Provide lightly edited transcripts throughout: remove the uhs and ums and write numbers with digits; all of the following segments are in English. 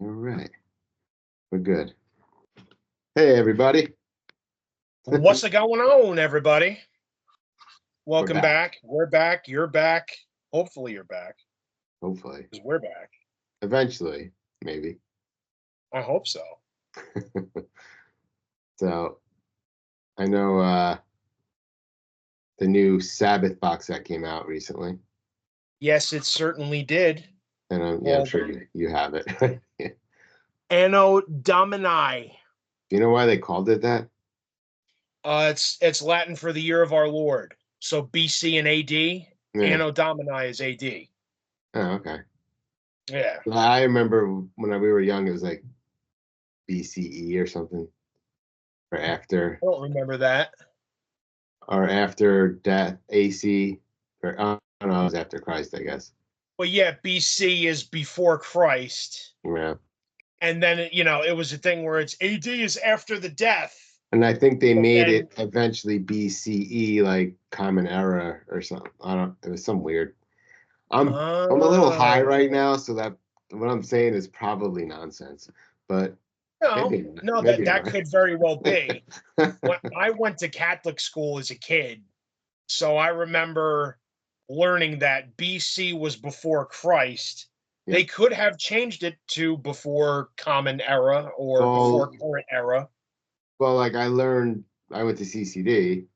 All right. We're good. Hey, everybody. What's going on, everybody? We're Welcome back. back. We're back. You're back. Hopefully, you're back Hopefully. because we're back. Eventually, maybe. I hope so. So, I know the new Sabbath box that came out recently, Yes, it certainly did. and I'm Called sure you have it. Do Anno Domini. you know why they called it that? It's Latin for the year of our Lord. So BC and AD. Yeah. Anno Domini is AD. Oh, okay. Yeah. I remember when we were young, it was like BCE or something, or after, I don't remember that. death, AC, or I don't know, it was after Christ, I guess. Well, yeah, BC is before Christ, Yeah. and then it was a thing where it's AD is after the death, And I think they but made then it eventually BCE, like Common Era or something. I don't. It was some weird. I'm a little high oh. right now, so that what I'm saying is probably nonsense. But No, maybe no, maybe that not. could very well be. When I went to Catholic school as a kid, so I remember learning that BC was before Christ. Yeah. They could have changed it to before Common Era or before Well, Current Era. like I learned, I went to CCD,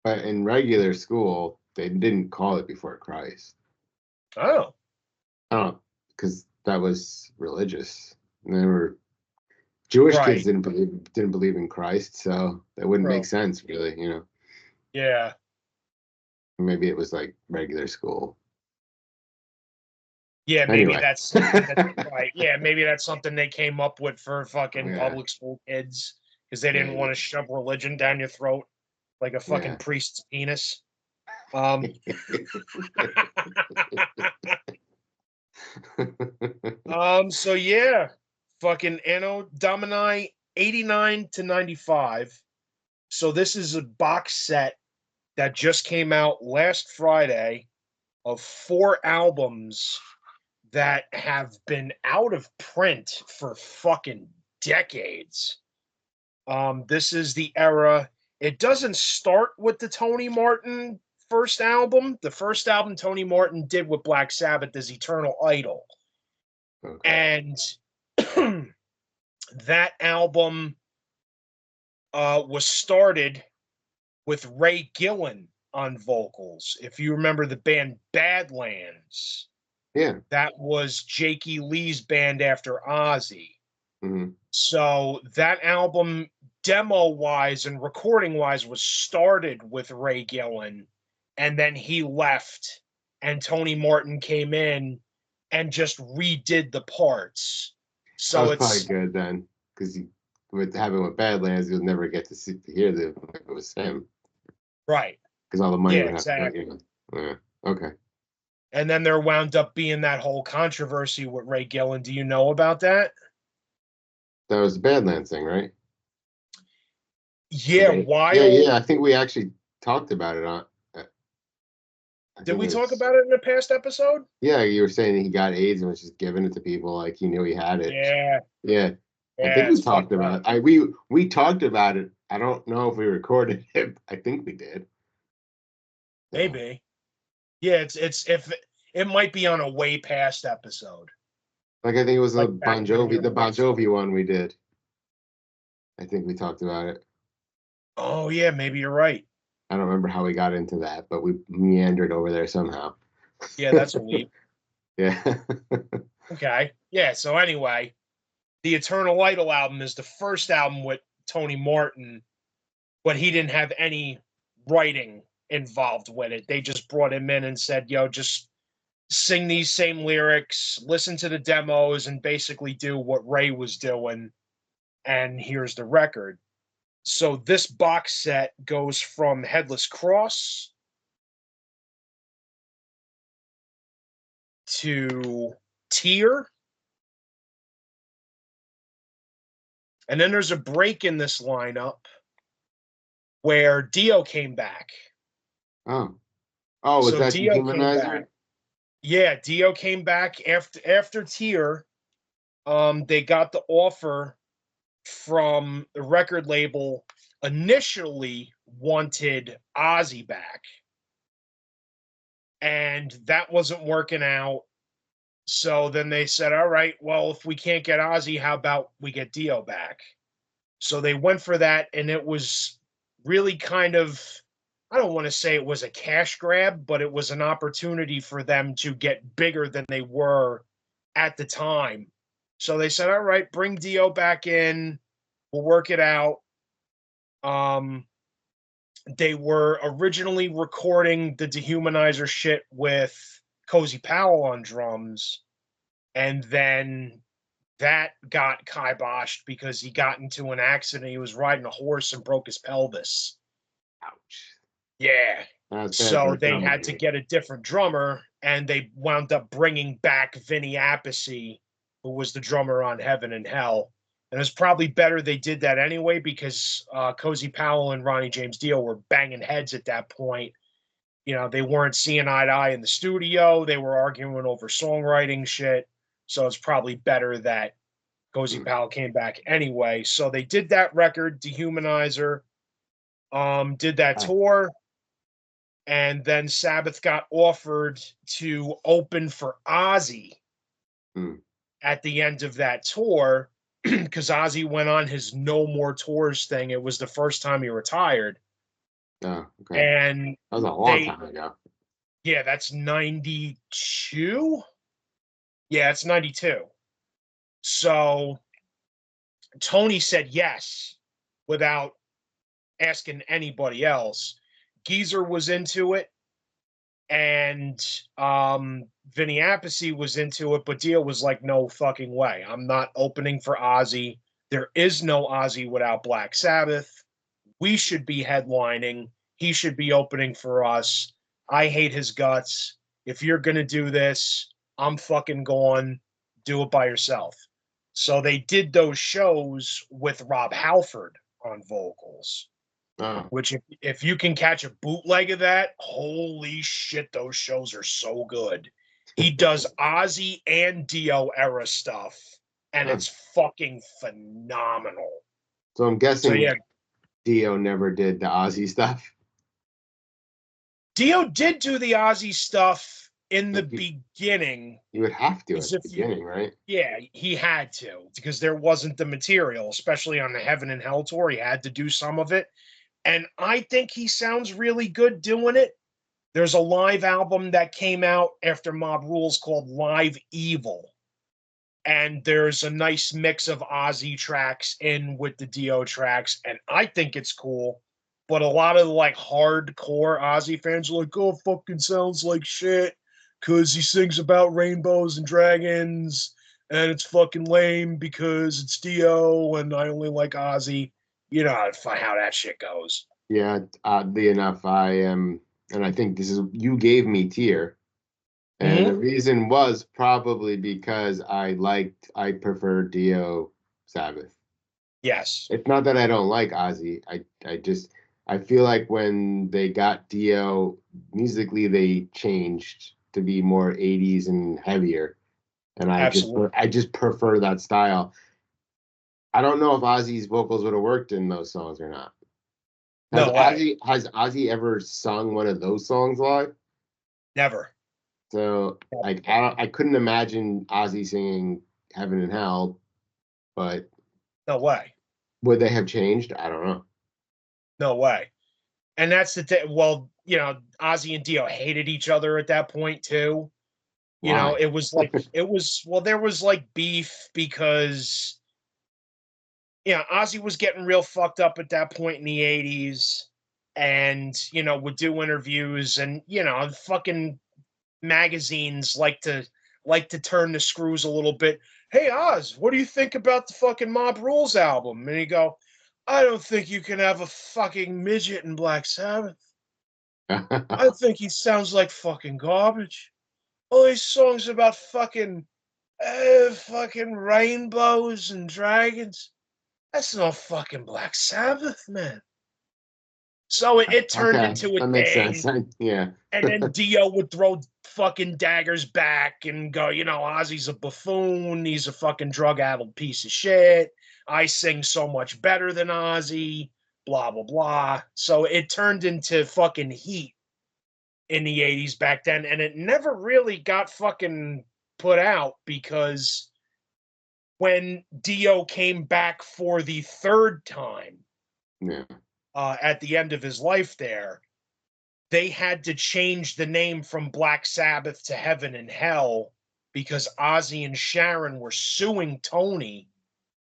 but in regular school they didn't call it before Christ. Oh, I don't, because that was religious. And they were Jewish kids right. didn't believe in Christ, so that wouldn't make True. sense, really. Yeah. Maybe it was like regular school. Yeah, maybe Anyway. that's something that right. Yeah, maybe that's something they came up with for fucking Yeah, public school kids because they didn't want maybe. to shove religion down your throat like a fucking Yeah. priest's penis. Um, so yeah, fucking Anno Domini 89 to 95. So this is a box set that just came out last Friday of 4 albums that have been out of print for fucking decades. This is the era. It doesn't start with the Tony Martin first album. The first album Tony Martin did with Black Sabbath is Eternal Idol. Okay. And that album was started with Ray Gillen on vocals. If you remember the band Badlands, Yeah. that was Jakey Lee's band after Ozzy. Hmm. So that album, demo wise and recording wise, was started with Ray Gillen, and then he left, and Tony Martin came in and just redid the parts. That So was probably it's good then, because with having with Badlands, you'll never get to hear if it was him, right. because all the money Yeah, would have to go. exactly. Yeah. Okay. And then there wound up being that whole controversy with Ray Gillen. Do you know about that? That was the Badlands thing, right? Yeah, Yeah, while yeah. I think we actually talked about it on. I did think we it talk was. about it in a past episode? Yeah, you were saying he got AIDS and was just giving it to people like he knew he had it. Yeah, Yeah, I think yeah, we it's talked fucked up. about. We talked about it. I don't know if we recorded it. I think we did. So, Maybe. Yeah, it's if it might be on a way past episode, like I think it was like back when we The were Bon like, Jovi one we did. I think we talked about it. oh yeah, maybe you're right. I don't remember how we got into that, but we meandered over there somehow. Yeah, that's a leap. Yeah. Okay. Yeah, so anyway, the Eternal Idol album is the first album with Tony Martin, but he didn't have any writing involved with it. They just brought him in and said, yo, just sing these same lyrics, listen to the demos, and basically do what Ray was doing. And here's the record. So this box set goes from Headless Cross to Tear. And then there's a break in this lineup where Dio came back. Oh. Oh, was So that Dio came back. Dehumanizer? Yeah, Dio came back after Tear. they got the offer from the record label. Initially wanted Ozzy back, and that wasn't working out. So then they said, all right, well, if we can't get Ozzy, how about we get Dio back? So they went for that, and it was really kind of, I don't want to say it was a cash grab, but it was an opportunity for them to get bigger than they were at the time. So they said, all right, bring Dio back in. We'll work it out. Um, they were originally recording the Dehumanizer shit with Cozy Powell on drums, and then that got kiboshed because he got into an accident. He was riding a horse and broke his pelvis. Ouch. Yeah. That's bad for So a they drummer, had to dude. get a different drummer, and they wound up bringing back Vinny Appice, who was the drummer on Heaven and Hell. And it was probably better they did that anyway because Cozy Powell and Ronnie James Dio were banging heads at that point. They weren't seeing eye to eye in the studio. They were arguing over songwriting shit. So it's probably better that Cozy Hmm. Powell came back anyway. So they did that record, Dehumanizer, did that Ah, tour, and then Sabbath got offered to open for Ozzy hmm. at the end of that tour because Ozzy went on his no more tours thing. It was the first time he retired. Oh, okay. And That was a long they, time ago. yeah, that's 92. Yeah, it's 92. So Tony said yes without asking anybody else. Geezer was into it, and Vinny Appice was into it, but Dio was like, "No fucking way! I'm not opening for Ozzy. There is no Ozzy without Black Sabbath. We should be headlining. He should be opening for us. I hate his guts. If you're gonna do this, I'm fucking going. Do it by yourself." So they did those shows with Rob Halford on vocals, Oh, which if you can catch a bootleg of that, holy shit, those shows are so good. He does Ozzy and Dio era stuff, and huh. it's fucking phenomenal. So I'm So guessing yeah, Dio never did the Ozzy stuff. Dio did do the Ozzy stuff in the Like beginning, you would have to at because the if you, beginning, right? yeah, he had to, because there wasn't the material, especially on the Heaven and Hell tour. He had to do some of it, and I think he sounds really good doing it. There's a live album that came out after Mob Rules called Live Evil. And there's a nice mix of Ozzy tracks in with the Dio tracks. And I think it's cool. But a lot of like hardcore Ozzy fans are like, oh, it fucking sounds like shit. Cause he sings about rainbows and dragons. And it's fucking lame because it's Dio and I only like Ozzy. You know how that shit goes. Yeah, oddly enough, I am, and I think this is you gave me tier, and the Mm-hmm. reason was probably because I prefer Dio Sabbath. Yes, It's not that I don't like Ozzy. I just I feel like when they got Dio musically, they changed to be more 80s and heavier, and absolutely. I just prefer that style. I don't know if Ozzy's vocals would have worked in those songs or not. No way. Has Ozzy ever sung one of those songs live? Never. So like I couldn't imagine Ozzy singing Heaven and Hell, but No way. would they have changed? I don't know. No way. And that's the thing. Well, Ozzy and Dio hated each other at that point too. Why? It was like well, there was like beef because Ozzy was getting real fucked up at that point in the 80s and would do interviews and fucking magazines like to turn the screws a little bit. Hey Oz, what do you think about the fucking Mob Rules album? And he go, I don't think you can have a fucking midget in Black Sabbath. I think he sounds like fucking garbage. All these songs about fucking rainbows and dragons. That's not fucking Black Sabbath, man. So it turned Okay, into a that makes sense. thing. Yeah. And then Dio would throw fucking daggers back and go, Ozzy's a buffoon. He's a fucking drug-addled piece of shit. I sing so much better than Ozzy, blah, blah, blah. So it turned into fucking heat in the 80s back then. And it never really got fucking put out because when Dio came back for the third time Yeah. at the end of his life there, they had to change the name from Black Sabbath to Heaven and Hell because Ozzy and Sharon were suing Tony,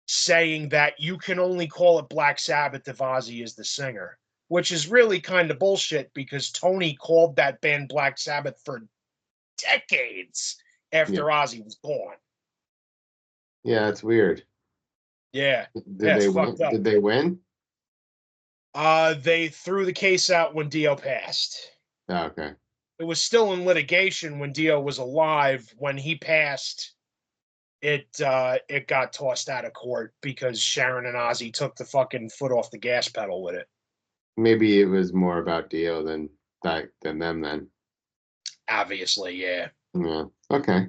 saying that you can only call it Black Sabbath if Ozzy is the singer, which is really kind of bullshit because Tony called that band Black Sabbath for decades Yeah. after Ozzy was gone. Yeah, it's weird. Yeah, Did that's they fucked win? up. Did they win? They threw the case out when Dio passed. Oh, okay. It was still in litigation when Dio was alive. When he passed, it got tossed out of court because Sharon and Ozzy took the fucking foot off the gas pedal with it. Maybe it was more about Dio than them then. Obviously, yeah, Yeah. Okay.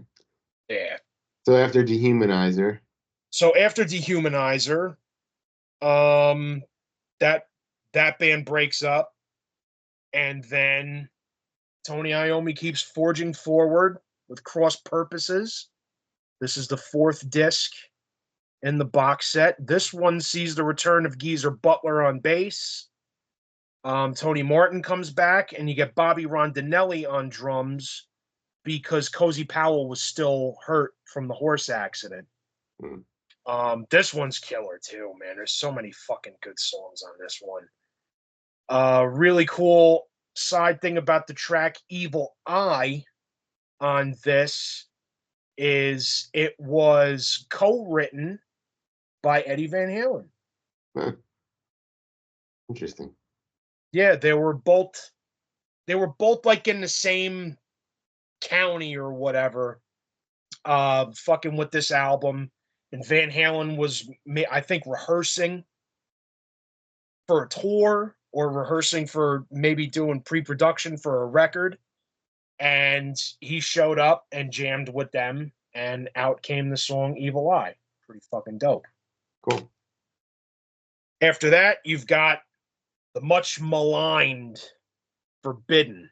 yeah. So after Dehumanizer, So after Dehumanizer, um, that that band breaks up, and then Tony Iommi keeps forging forward with Cross Purposes. This is the fourth disc in the box set. This one sees the return of Geezer Butler on bass. Tony Martin comes back, and you get Bobby Rondinelli on drums because Cozy Powell was still hurt from the horse accident. hmm, This one's killer too, man. There's so many fucking good songs on this one. Really cool side thing about the track Evil Eye on this is it was co-written by Eddie Van Halen. huh, interesting. Yeah, they were both like in the same county or whatever, fucking with this album. And Van Halen was, I think, rehearsing for a tour or rehearsing for maybe doing pre-production for a record. And he showed up and jammed with them, and out came the song Evil Eye. Pretty fucking dope. Cool. After that, you've got the much maligned Forbidden.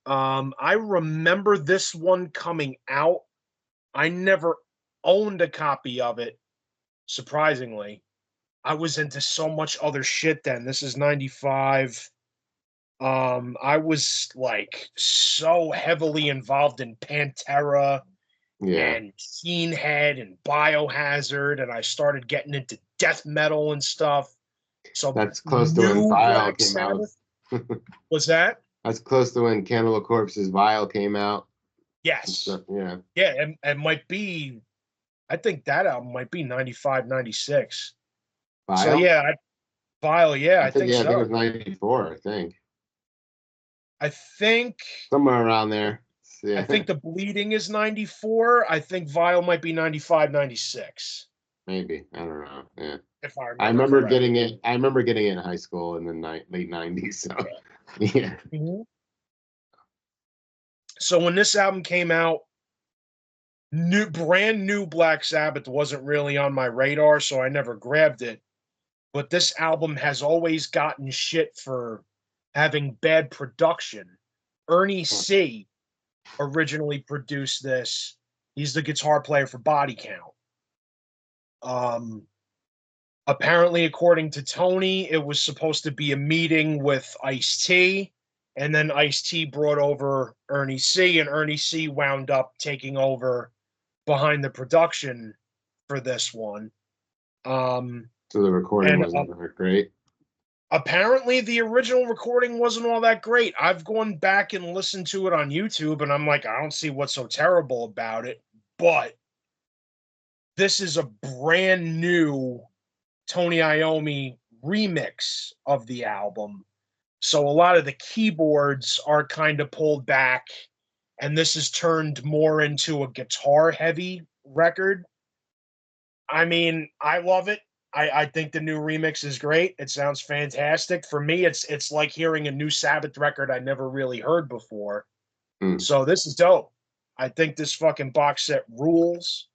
I remember this one coming out. I never owned a copy of it, surprisingly. I was into so much other shit then. This is 95. I was like so heavily involved in Pantera Yeah. and Keen Head and Biohazard, and I started getting into death metal and stuff. So That's close to when new Vile Black came out. Sabbath was that? That's close to when Cannibal Corpse's Vile came out and Yes. stuff. Yeah. Yeah, and might be, I think that album might be 95, 96. So Vile? yeah, Vile, yeah, I think I think it was so. 94, I think. I think Somewhere around there. I Yeah. think the Bleeding is 94. I think Vile might be 95, 96, Maybe. I don't know. Yeah. if I remember correctly. I remember getting it in high school in the late 90s. So yeah. Mhm. So when this album came out, brand new Black Sabbath wasn't really on my radar, so I never grabbed it. But this album has always gotten shit for having bad production. Ernie C originally produced this. He's the guitar player for Body Count. Um, Apparently, according to Tony, it was supposed to be a meeting with Ice-T, and then Ice-T brought over Ernie C, and Ernie C wound up taking over behind the production for this one. So the recording And wasn't that great. apparently, the original recording wasn't all that great. I've gone back and listened to it on YouTube, and I'm like, I don't see what's so terrible about it. But this is a brand new Tony Iommi remix of the album. So a lot of the keyboards are kind of pulled back, and this is turned more into a guitar heavy record. I mean, I love it. I think the new remix is great. It sounds fantastic. For me, it's like hearing a new Sabbath record I never really heard before. Hmm. So this is dope. I think this fucking box set rules.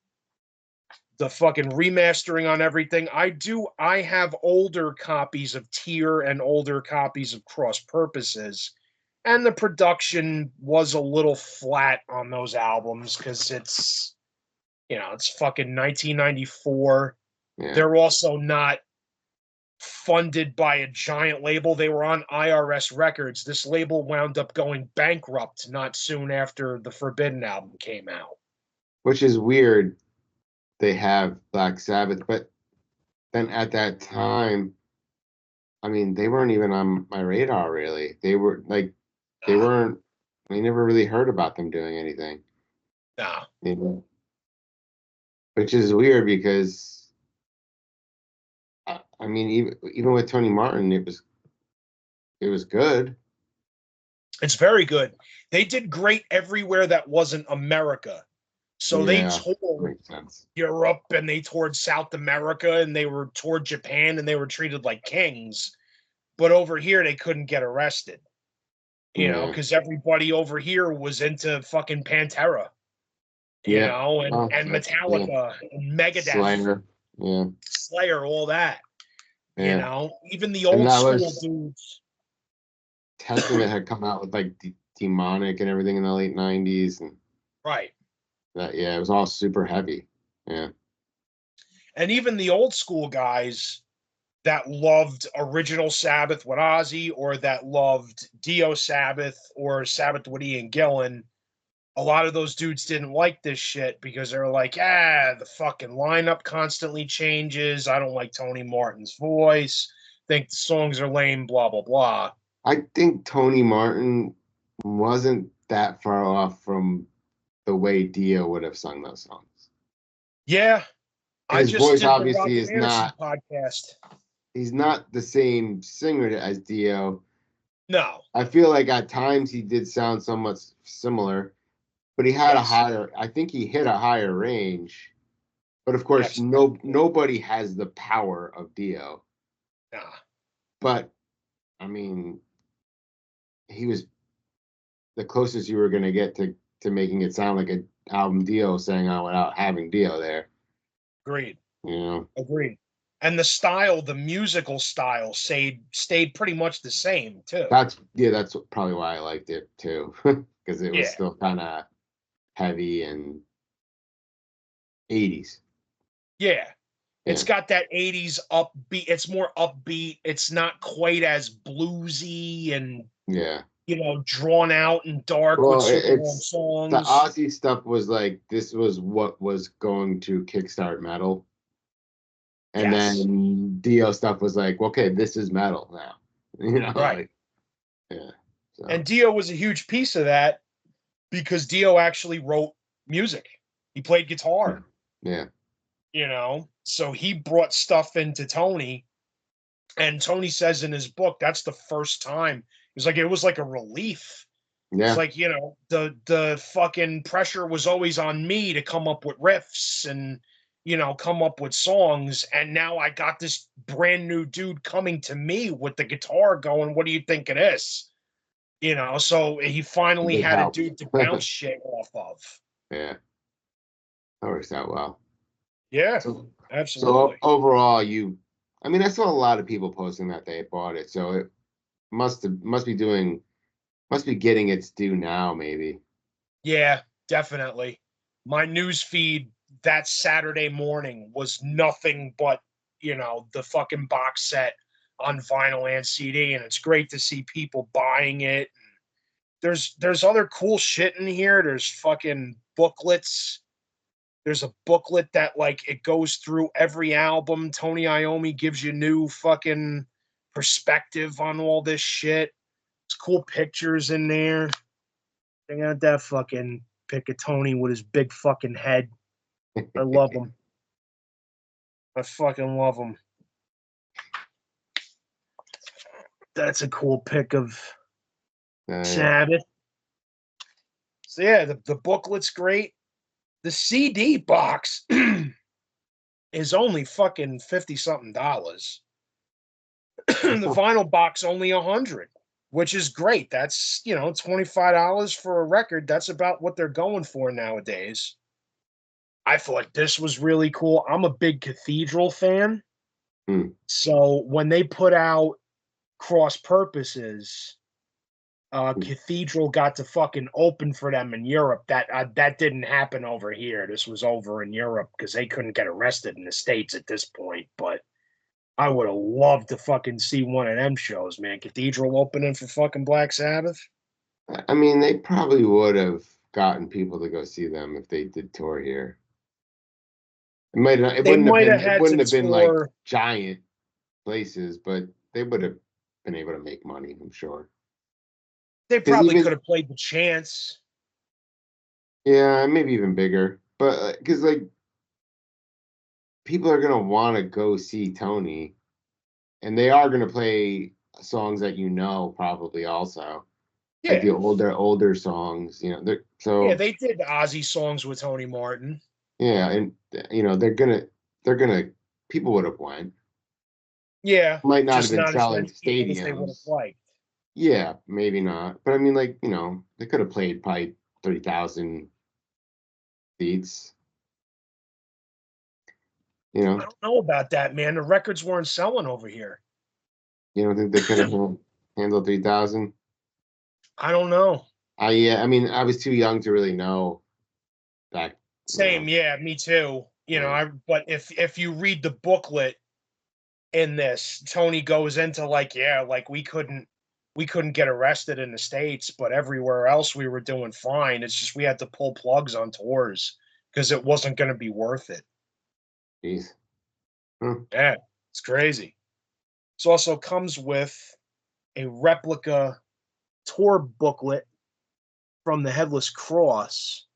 The fucking remastering on everything. I have older copies of Tier and older copies of Cross Purposes, and the production was a little flat on those albums because it's fucking 1994. Yeah. They're also not funded by a giant label. They were on IRS Records. This label wound up going bankrupt not soon after the Forbidden album came out. Which is weird. They have Black Sabbath, but then at that time, I mean, they weren't even on my radar really. They were like, they Nah, weren't. I never really heard about them doing anything. nah. You know? Which is weird because I mean, even with Tony Martin, it was good. It's very good. They did great everywhere that wasn't America. So they Yeah, toured makes sense. Europe and they toured South America and they were toured Japan and they were treated like kings. But over here they couldn't get arrested, Yeah, because everybody over here was into fucking Pantera, yeah. Oh, and yeah. Metallica and Megadeth, Slayer. Yeah, Slayer, all that. yeah. Even the And old that school was dudes. Testament had come out with like demonic and everything in the late '90s, and Right. that yeah, it was all super heavy. Yeah, And even the old school guys that loved original Sabbath with Ozzy or that loved Dio Sabbath or Sabbath with Ian Gillan, a lot of those dudes didn't like this shit because they were like, the fucking lineup constantly changes. I don't like Tony Martin's voice. Think the songs are lame, blah, blah, blah. I think Tony Martin wasn't that far off from the way Dio would have sung those songs. Yeah, I His just voice did the obviously Rock is Fantasy not. podcast. He's not the same singer as Dio. No, I feel like at times he did sound somewhat similar, but he had a yes, higher. I think he hit a higher range. But of course, absolutely. nobody has the power of Dio. Nah, But I mean, he was the closest you were going to get to making it sound like an album Dio sang on without having Dio there. agreed, You know, agreed. And the style, the musical style, stayed pretty much the same too. that's probably why I liked it too, because it was Yeah, still kind of heavy and 80s. yeah. It's Yeah, got that 80s upbeat. It's more upbeat. It's not quite as bluesy and, yeah. drawn out and dark with Well, super long it's the songs. Ozzy stuff was like this was what was going to kickstart metal, and Yes, then Dio stuff was like, okay, this is metal now. right. Like yeah. And So Dio was a huge piece of that because Dio actually wrote music. He played guitar, yeah, so he brought stuff into Tony. And Tony says in his book that's the first time. It was like a relief. It's yeah. like, the fucking pressure was always on me to come up with riffs and, come up with songs. And now I got this brand new dude coming to me with the guitar going, what do you think of this? So he finally It had a helps. dude to bounce shit off of. Yeah, that works out well. Yeah, So, so absolutely. overall, I mean, I saw a lot of people posting that they bought it, so it must be getting its due now, maybe. Yeah, definitely. My news feed that Saturday morning was nothing but, the fucking box set on vinyl and CD, and it's great to see people buying it. There's other cool shit in here. There's fucking booklets. There's a booklet that like it goes through every album. Tony Iommi gives you new fucking perspective on all this shit. It's cool pictures in there. They got that fucking pic of Tony with his big fucking head. I love him. I fucking love him. That's a cool pic of Uh, Sabbath. So yeah, the booklet's great. The CD box is only fucking 50 something dollars. That's The not, vinyl box only 100, which is great. That's, $25 for a record. That's about what they're going for nowadays. I thought this was really cool. I'm a big Cathedral fan. hmm. So when they put out Cross Purposes, Cathedral got to fucking open for them in Europe. That didn't happen over here. This was over in Europe because they couldn't get arrested in the States at this point. But I would have loved to fucking see one of them shows, man. Cathedral opening for fucking Black Sabbath. I mean, they probably would have gotten people to go see them if they did tour here. It might not, They might have it had to wouldn't have been like tour. giant places, but they would have been able to make money, I'm sure. They Because probably even, could have played the Chance. yeah, maybe even bigger. But because like people are gonna want to go see Tony, and they are gonna play songs that you know probably also like Yeah, the older songs. yeah. So They did Ozzy songs with Tony Martin. yeah, and they're gonna people would have went. Yeah, Might not have just been not as selling many people as they would have stadiums. liked. Yeah, maybe not. But I mean, like, they could have played probably 30,000 seats, you I know. don't know about that, man. The records weren't selling over here. You don't think they could have handled 3,000? I don't know. Yeah, I mean, I was too young to really know back, you Same, know. yeah, me too. Uh, But if you read the booklet in this, Tony goes into like, yeah, like we couldn't get arrested in the States, but everywhere else we were doing fine. It's just we had to pull plugs on tours because it wasn't going to be worth it. Geez. Huh. Yeah, it's crazy. This also comes with a replica tour booklet from the Headless Cross,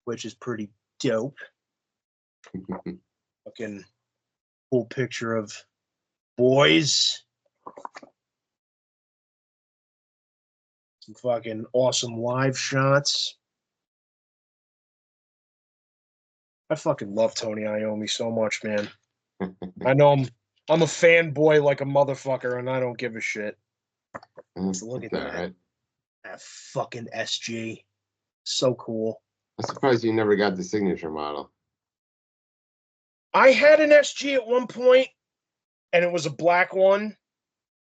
which is pretty dope. Fucking cool picture of boys. Some fucking awesome live shots. I fucking love Tony Iommi so much, man. I know I'm a fanboy like a motherfucker, and I don't give a shit. So look That's at all that. right. That fucking SG. So cool. I'm surprised you never got the signature model. I had an SG at one point, and it was a black one,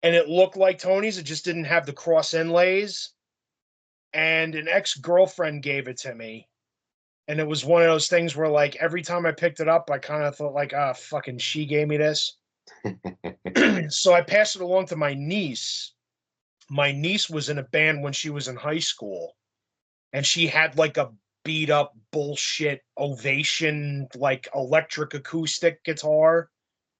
and it looked like Tony's. It just didn't have the cross inlays. And an ex-girlfriend gave it to me. And it was one of those things where like every time I picked it up, I kind of thought like, ah, fucking she gave me this. So I passed it along to my niece. My niece was in a band when she was in high school, and she had like a beat up bullshit Ovation like electric acoustic guitar.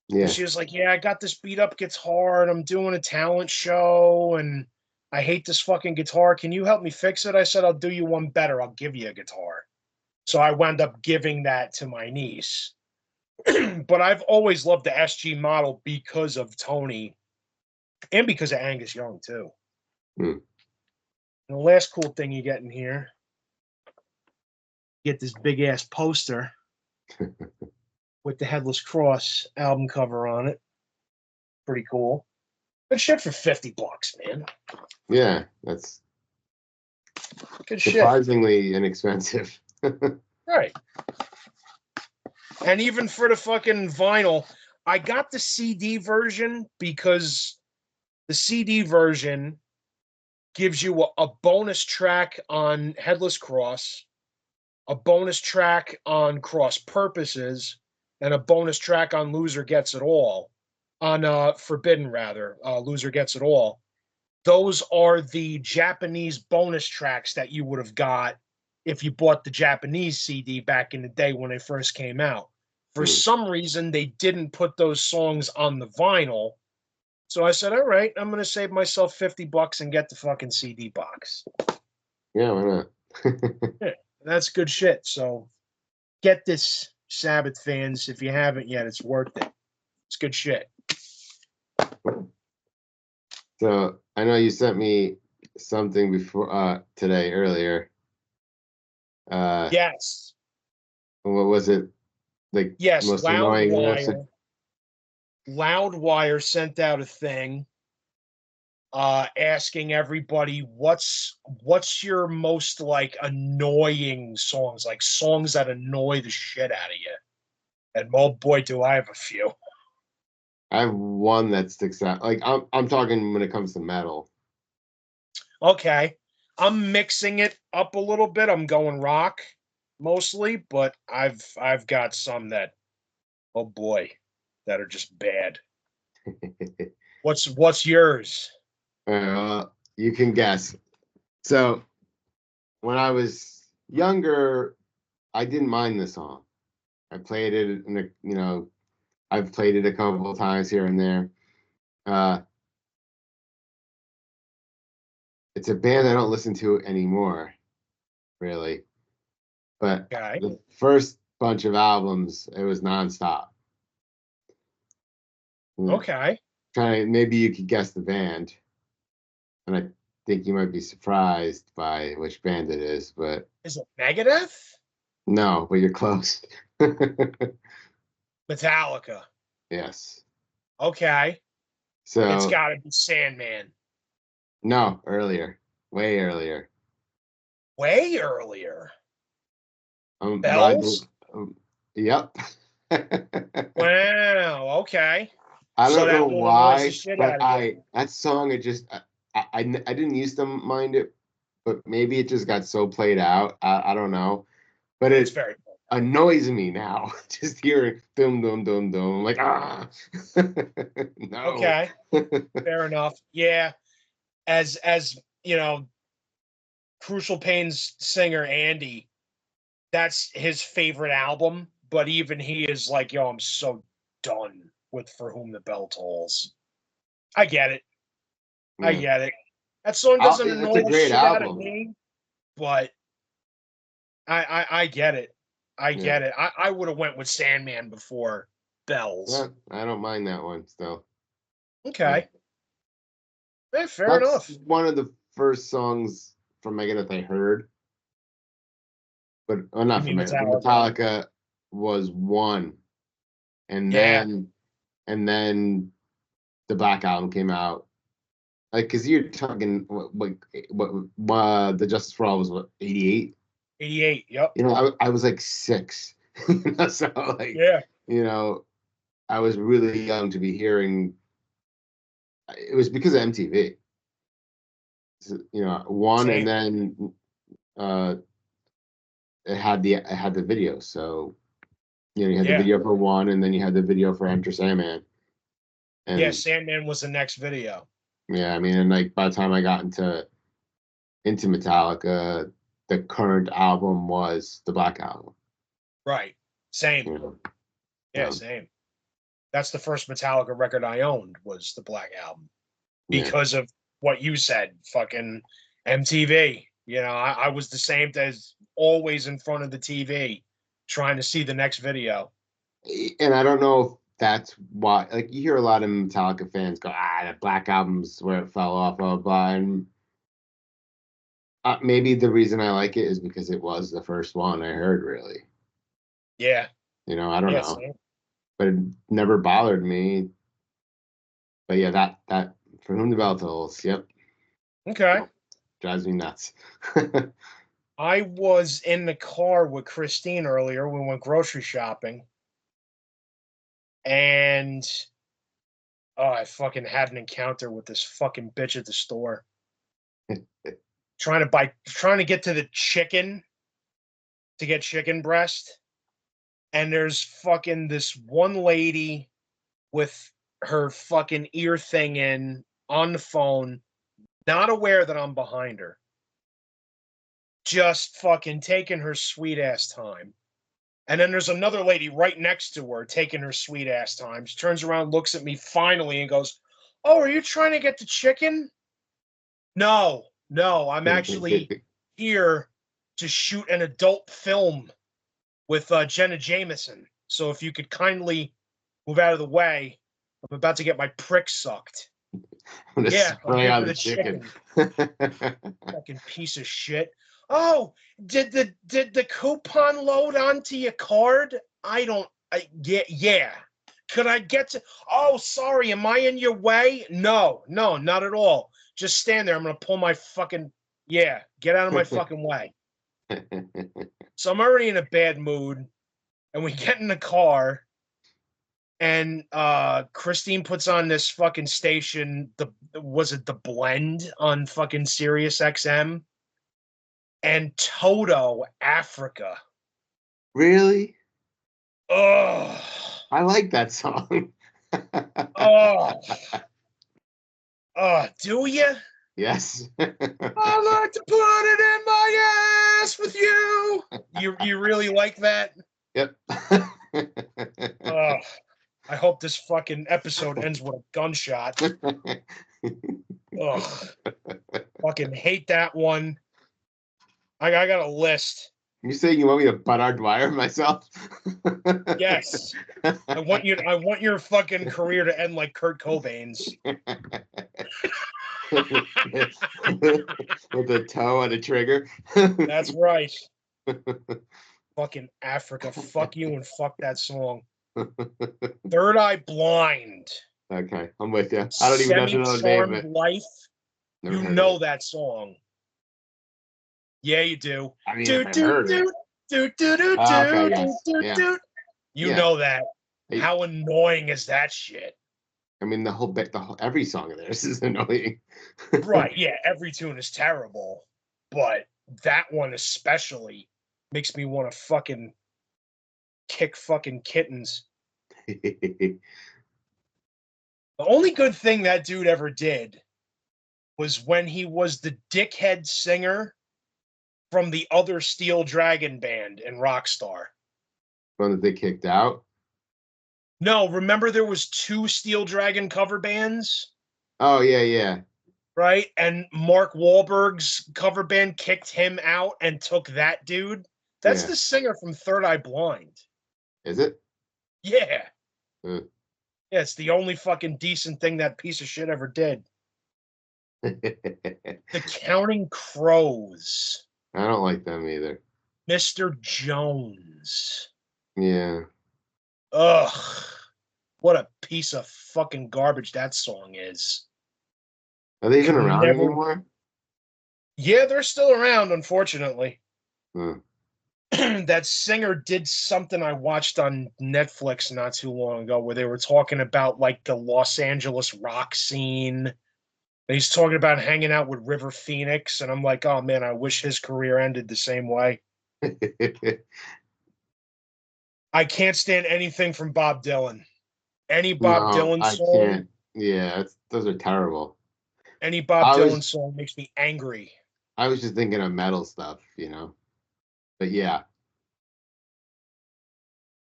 And Yeah. she was like, yeah, I got this beat up guitar and I'm doing a talent show and I hate this fucking guitar. Can you help me fix it? I said, I'll do you one better. I'll give you a guitar. So I wound up giving that to my niece. But I've always loved the SG model because of Tony and because of Angus Young, too. Hmm. And the last cool thing you get in here, you get this big ass poster with the Headless Cross album cover on it. Pretty cool. Good shit for $50, man. Yeah, that's Good shit. surprisingly inexpensive. Right. And even for the fucking vinyl, I got the CD version because the CD version gives you a bonus track on Headless Cross, a bonus track on Cross Purposes, and a bonus track on Loser Gets It All. On Forbidden, rather. Loser Gets It All. Those are the Japanese bonus tracks that you would have got if you bought the Japanese CD back in the day when they first came out. For Hmm. some reason, they didn't put those songs on the vinyl. So I said, all right, I'm going to save myself $50 and get the fucking CD box. Yeah, why not? Yeah, that's good shit. So get this, Sabbath fans. If you haven't yet, it's worth it. It's good shit. So I know you sent me something before today earlier. Uh Yes. what was it? like Yes, most annoying person. Loudwire sent out a thing asking everybody what's your most like annoying songs, like songs that annoy the shit out of you. And oh boy, do I have a few. I have one that sticks out. Like I'm talking when it comes to metal. Okay. I'm mixing it up a little bit. I'm going rock mostly, but I've got some that oh boy, that are just bad. What's yours? You can guess. So when I was younger, I didn't mind the song. I played it in the, I've played it a couple of times here and there. Uh, it's a band I don't listen to anymore, really. But Okay. the first bunch of albums, it was nonstop. Okay. Maybe you could guess the band, and I think you might be surprised by which band it is, but Is it Megadeth? no, but you're close. Metallica. Yes. Okay. It's So gotta be Sandman. no, earlier, way earlier. Way earlier. By Bells? yep. Wow. Okay. I So don't know that one annoys the why, shit but out of you. that song, it just I didn't used to mind it, but maybe it just got so played out. I don't know, but It's it very annoys me now just hearing dum dum dum dum. I'm like, no. okay. Fair enough. Yeah. As you know, Crucial Pain's singer Andy, that's his favorite album, but even he is like, yo, I'm so done with For Whom the Bell Tolls. I get it. I Yeah, get it. That song doesn't it's annoy a the great shit out of album. me, but I get it. I Yeah, get it. I would have went with Sandman before Bells. I don't mind that one still. Yeah, Okay. Yeah, fair that's enough. one of the first songs from Megadeth I heard, but You not from mean Megadeth, but Metallica? Metallica was one, and Yeah. then the Black Album came out. Like, cause you're talking what the Justice for All was what 88. 88. Yep. I was like 6, so like Yeah. you know I was really young to be hearing. It was because of MTV. So, one, and Same. then uh, it had the video. So you had the Yeah. video for one, and then you had the video for Enter Sandman, Yeah. and Sandman was the next video. yeah, I mean, and like by the time I got into Metallica, the current album was the Black Album. Right. Same. You know, Yeah. so Same. That's the first Metallica record I owned was the Black Album yeah. because of what you said. Fucking MTV. I was the same as always in front of the TV trying to see the next video. And I don't know if that's why. Like you hear a lot of Metallica fans go, the Black Album's where it fell off, blah, blah, blah. And maybe the reason I like it is because it was the first one I heard, really. Yeah. I don't Yeah. know, Same. but it never bothered me. But yeah, that For Whom the Bell Tolls, yep, Okay. drives me nuts. I was in the car with Christine earlier. We went grocery shopping, and oh, I fucking had an encounter with this fucking bitch at the store. Trying to get to the chicken to get chicken breast, and there's fucking this one lady with her fucking ear thing in on the phone, not aware that I'm behind her, just fucking taking her sweet ass time. And then there's another lady right next to her taking her sweet ass time. She turns around, looks at me finally, and goes, "Oh, are you trying to get the chicken?" No, no, I'm actually here to shoot an adult film with Jenna Jameson. So if you could kindly move out of the way, I'm about to get my prick sucked. I'm gonna Yeah, I'm spray here on for the the chicken. chicken. Fucking piece of shit. Oh, did the coupon load onto your card? I don't. Yeah. Could I get to? Oh, sorry. Am I in your way? No, not at all. Just stand there. I'm gonna pull my fucking. Yeah, get out of my fucking way. So I'm already in a bad mood, and we get in the car, and Christine puts on this fucking station. Was it the Blend on fucking Sirius XM? And Toto Africa. Really? Oh, I like that song. oh, do you? Yes. I like to put it in my ass with you. You really like that? Yep. Oh, I hope this fucking episode ends with a gunshot. Ugh, fucking hate that one. I got a list. You say you want me to Bernard Dwyer myself? Yes, I want you. I want your fucking career to end like Kurt Cobain's. With a toe on a trigger. That's right. Fucking Africa. Fuck you and fuck that song. Third Eye Blind. Okay, I'm with you. I don't even know the name of Semi-Charmed it. Life. Never You heard of know it. that song. Yeah, you do. I mean, Do if I do heard it. do do do do Okay, do do yes. do Yeah. do. You Yeah. know that. I, How annoying is that shit? I mean, every song of theirs is annoying. Right, yeah, every tune is terrible, but that one especially makes me want to fucking kick fucking kittens. The only good thing that dude ever did was when he was the dickhead singer from the other Steel Dragon band in Rockstar. One that they kicked out. No, remember there was two Steel Dragon cover bands, Oh yeah, yeah. right? And Mark Wahlberg's cover band kicked him out and took that dude. That's Yeah. the singer from Third Eye Blind. Is it? Yeah. Uh. Yeah, it's the only fucking decent thing that piece of shit ever did. The Counting Crows. I don't like them either. Mr. Jones. Yeah. Ugh. What a piece of fucking garbage that song is. Are they even Could around never. anymore? Yeah, they're still around, unfortunately. Hmm. That singer did something I watched on Netflix not too long ago where they were talking about like the Los Angeles rock scene. And he's talking about hanging out with River Phoenix, and I'm like, oh man, I wish his career ended the same way. I can't stand anything from Bob Dylan. Any Bob No, Dylan I song, can't. Yeah, those are terrible. any Bob I Dylan was song makes me angry. I was just thinking of metal stuff. But yeah,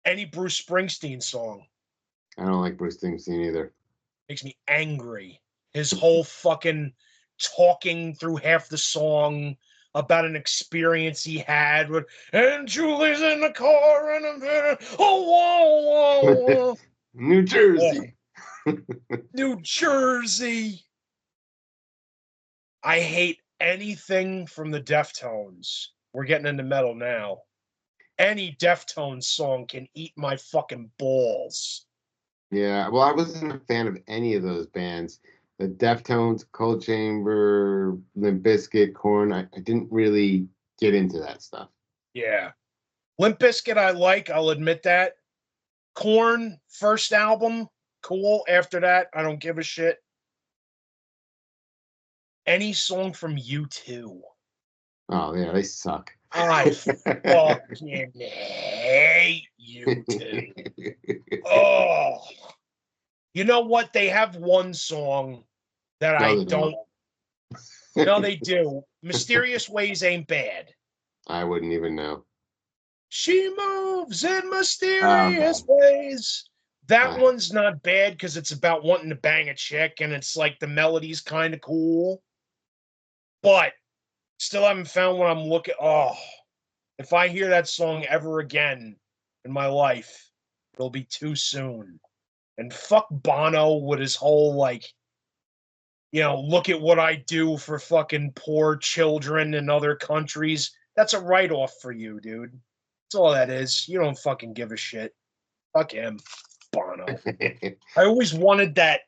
Any Bruce Springsteen song I don't like Bruce Springsteen either. makes me angry. His whole fucking talking through half the song about an experience he had with, and Julie's in the car and I'm there, oh, whoa. New Oh, Jersey. New Jersey. I hate anything from the Deftones. We're getting into metal now. Any Deftones song can eat my fucking balls. Yeah, well, I wasn't a fan of any of those bands. The Deftones, Cold Chamber, Limp Bizkit, Korn. I didn't really get into that stuff. Yeah. Limp Bizkit I like, I'll admit that. Korn, first album, cool. After that, I don't give a shit. Any song from U2. Oh yeah, they suck. I fucking hate U2. Oh. You know what? They have one song that No, I they don't. don't. No, they do. Mysterious Ways ain't bad. I wouldn't even know. She moves in Oh, mysterious okay. ways. That Uh, one's not bad because it's about wanting to bang a chick and it's like the melody's kind of cool. But still haven't found what I'm looking. Oh, if I hear that song ever again in my life, it'll be too soon. And fuck Bono with his whole like, look at what I do for fucking poor children in other countries. That's a write off for you, dude. That's all that is. You don't fucking give a shit. Fuck him, Bono. I always wanted that.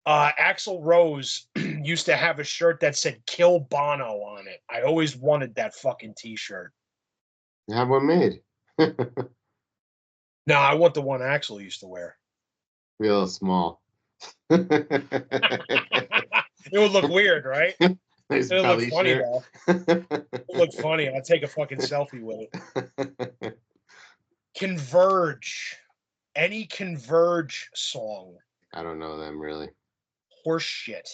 Axl Rose used to have a shirt that said "Kill Bono" on it. I always wanted that fucking T-shirt. Have one made. No, I want the one Axl used to wear. Real small. It would look weird, right? Nice It would look belly funny shirt. though. It would look funny. I'll take a fucking selfie with it. Converge. Any Converge song. I don't know them really. Horse shit.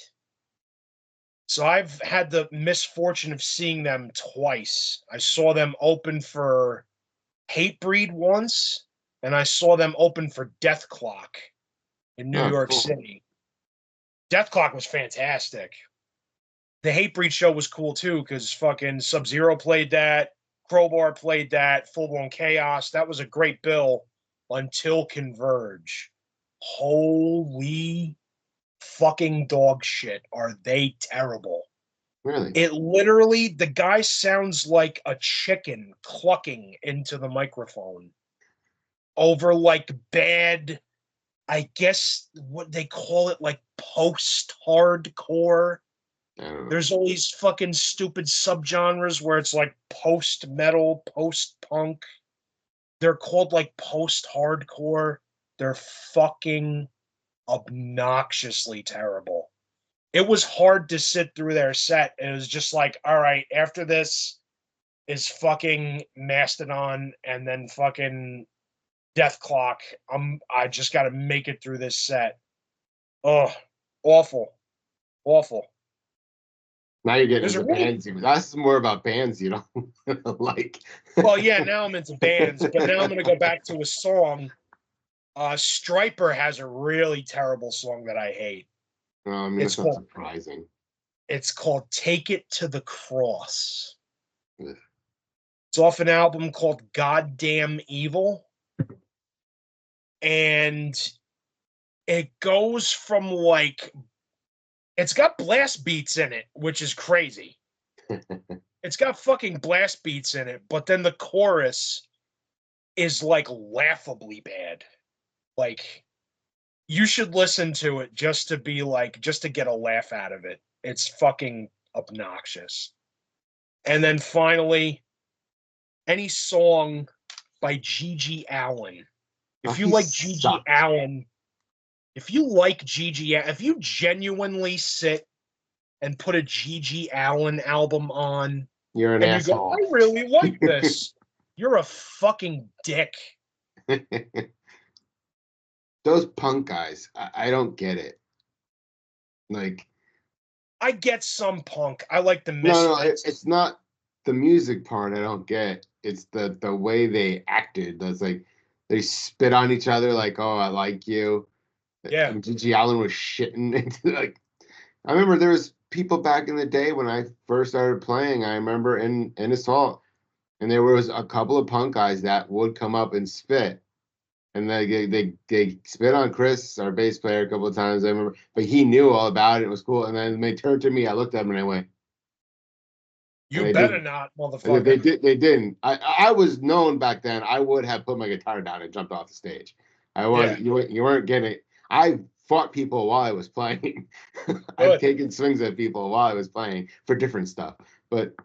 So I've had the misfortune of seeing them twice. I saw them open for Hatebreed once, and I saw them open for Death Clock in New Oh, York cool. City. Death Clock was fantastic. The Hatebreed show was cool too because fucking Sub Zero played that, Crowbar played that, Full Blown Chaos. That was a great bill until Converge. Holy fucking dog shit. Are they terrible? Really? It literally, the guy sounds like a chicken clucking into the microphone over like bad, I guess what they call it, like post hardcore. I don't know. There's all these fucking stupid subgenres where it's like post metal, post punk. They're called like post hardcore. They're fucking obnoxiously terrible. It was hard to sit through their set. It was just like, all right, after this is fucking Mastodon and then fucking Death Clock. I just got to make it through this set. Oh, awful, awful. Now you're getting There's a into really bands. That's more about bands you don't like. well, yeah. Now I'm into bands, but now I'm going to go back to a song. Striper has a really terrible song that I hate. Well, I mean, It's that's not called surprising. it's called "Take It to the Cross." Ugh. It's off an album called "Goddamn Evil," and it goes from like it's got blast beats in it, which is crazy. It's got fucking blast beats in it, but then the chorus is like laughably bad. Like you should listen to it just to be like just to get a laugh out of it. It's fucking obnoxious. And then finally, any song by Gigi Allen. Oh, If you he like Gigi sucked. Allen, if you like Gigi, if you genuinely sit and put a Gigi Allen album on You're an and you go, I asshole. really like this, you're a fucking dick. Those punk guys, I don't get it. Like, I get some punk. I like the no, Misfits. it's not the music part I don't get. It's the way they acted. That's like they spit on each other like, oh, I like you. Yeah. And Gigi Allen was shitting into like I remember there was people back in the day when I first started playing, I remember in Assault, and there was a couple of punk guys that would come up and spit. And they spit on Chris, our bass player, a couple of times. I remember, but he knew all about it. It was cool. And then they turned to me. I looked at them and I went, and You they better didn't. not, They motherfucker. did. They didn't. I was known back then. I would have put my guitar down and jumped off the stage. I was. Yeah. You weren't getting it. I fought people while I was playing. I've Good. taken swings at people while I was playing for different stuff. But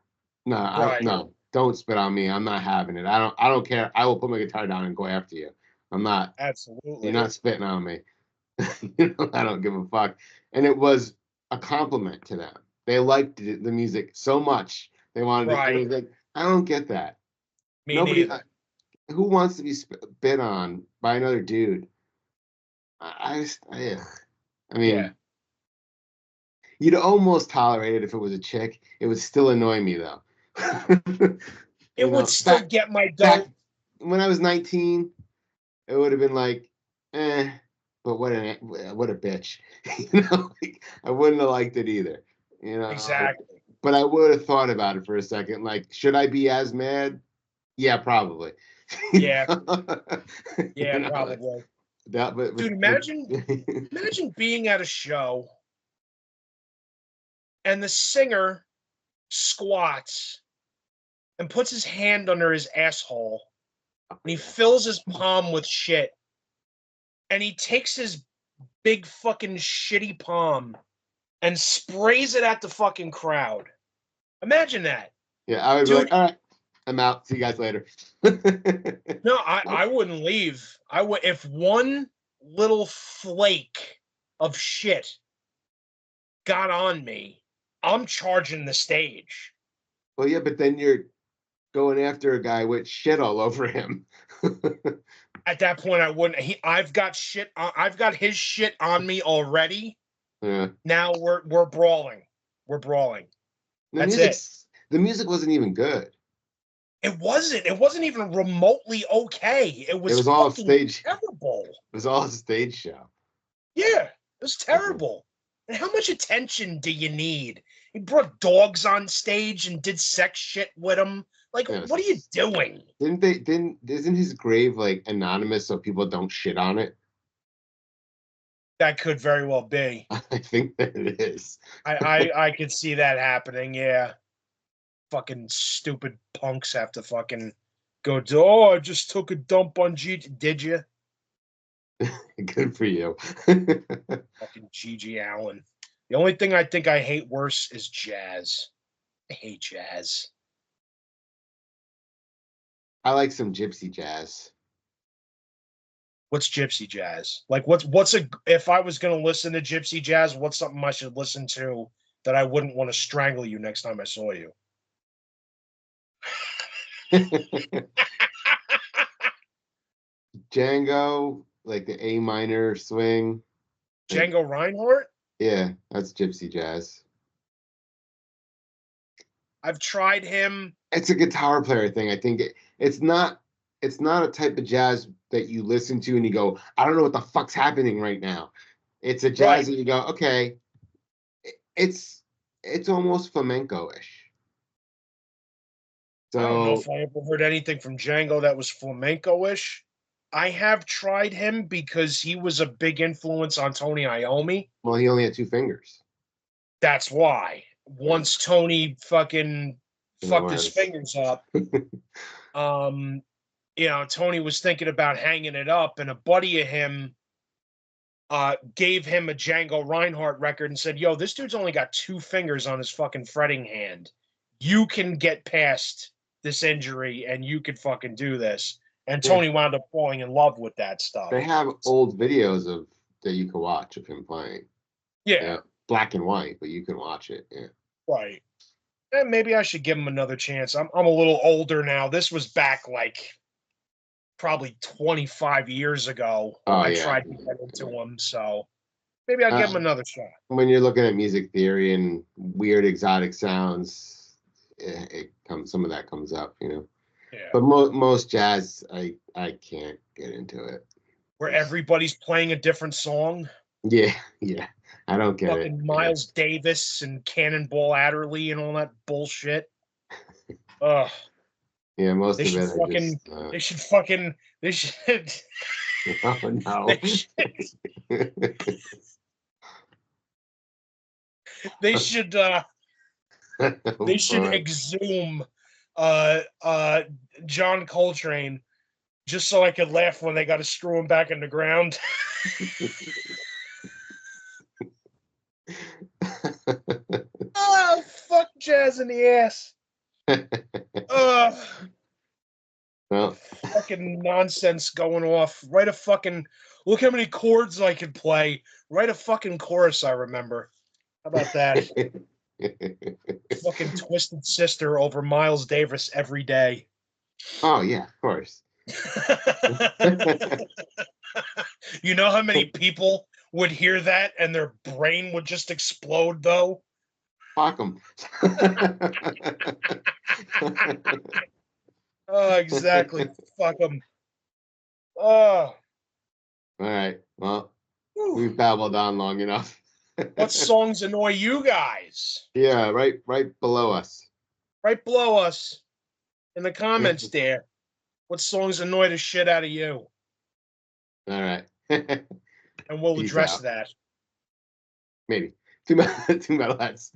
no, Right. no. Don't spit on me. I'm not having it. I don't care. I will put my guitar down and go after you. I'm not. You're Absolutely. not spitting on me. I don't give a fuck. And it was a compliment to them. They liked the music so much. They wanted it. And it Right. was like, I don't get that. Me Nobody, neither. who wants to be spit on by another dude? I just, ugh. I Yeah. mean, you'd almost tolerate it if it was a chick. It would still annoy me though. It You would know, still get my back goat. when I was 19, it would have been like, eh, but what a bitch. You know, like, I wouldn't have liked it either. You know, Exactly. but I would have thought about it for a second. Like, should I be as mad? Yeah, probably. You Yeah. know, Yeah, you know probably. that, Dude, but imagine being at a show and the singer squats and puts his hand under his asshole and he fills his palm with shit and he takes his big fucking shitty palm and sprays it at the fucking crowd. Imagine that. Yeah, I would be Dude, like, all right, I'm out. See you guys later. no, I wouldn't leave. I would, if one little flake of shit got on me, I'm charging the stage. Well, yeah, but then you're going after a guy with shit all over him. At that point, I wouldn't. I've got shit. I've got his shit on me already. Yeah. Now we're brawling. We're brawling. The That's it. the music wasn't even good. It wasn't. It wasn't even remotely okay. It It was was all a fucking stage. terrible. It was all a stage show. Yeah, it was terrible. And how much attention do you need? He brought dogs on stage and did sex shit with them. Like, Yeah, what are you doing? isn't his grave like anonymous so people don't shit on it? That could very well be. I think that it is. I could see that happening. Yeah, fucking stupid punks have to fucking go. Oh, I just took a dump on G. Did you? Good for you. Fucking Gigi Allen. The only thing I think I hate worse is jazz. I hate jazz. I like some gypsy jazz. What's gypsy jazz? Like what's a if I was gonna listen to gypsy jazz, what's something I should listen to that I wouldn't want to strangle you next time I saw you? Django, like the A minor swing. Like, Django Reinhardt? yeah, that's gypsy jazz. I've tried him. It's a guitar player thing. I think it's not a type of jazz that you listen to and you go, I don't know what the fuck's happening right now. It's a jazz Right. that you go, okay, it's it's almost flamenco-ish. I don't know So, if I ever heard anything from Django that was flamenco-ish. I have tried him because he was a big influence on Tony Iommi. well, he only had two fingers. That's why. Yeah, Once Tony fucking you know, fucked his whereas fingers up, um, Tony was thinking about hanging it up, and a buddy of him gave him a Django Reinhardt record and said, "Yo, this dude's only got two fingers on his fucking fretting hand. You can get past this injury, and you could fucking do this." And yeah, Tony wound up falling in love with that they stuff. have old videos of that you can watch of him playing. Yeah, Yeah, black and white, but you can watch it. Yeah. right. And maybe I should give him another chance. I'm a little older now. This was back like probably 25 years ago when Oh I yeah. tried to get into him. So maybe I'll give him another shot. When you're looking at music theory and weird exotic sounds, it comes some of that comes up, you know. Yeah. But most jazz, I can't get into it. Where everybody's playing a different song. Yeah, yeah, I don't get it. Fucking Yeah. Miles Davis and Cannonball Adderley and all that bullshit. Ugh. Yeah, most They of should it, I fucking. just. They should fucking. They should. Oh no. They should. They should. They should Boy. exhume John Coltrane just so I could laugh when they got to screw him back in the ground. Oh, fuck jazz in the ass. Well, Fucking nonsense going off. Write a fucking look how many chords I could play. Write a fucking chorus I remember. How about that? Fucking Twisted Sister over Miles Davis every day. oh yeah, of course. You know how many people would hear that and their brain would just explode though? Fuck them. Oh, exactly. Fuck them. Oh. All right. Well, Whew. we've babbled on long enough. What songs annoy you guys? Yeah, right below us. Right below us in the comments there. What songs annoy the shit out of you? All right. And we'll Peace address out. that. Maybe. Two metal heads.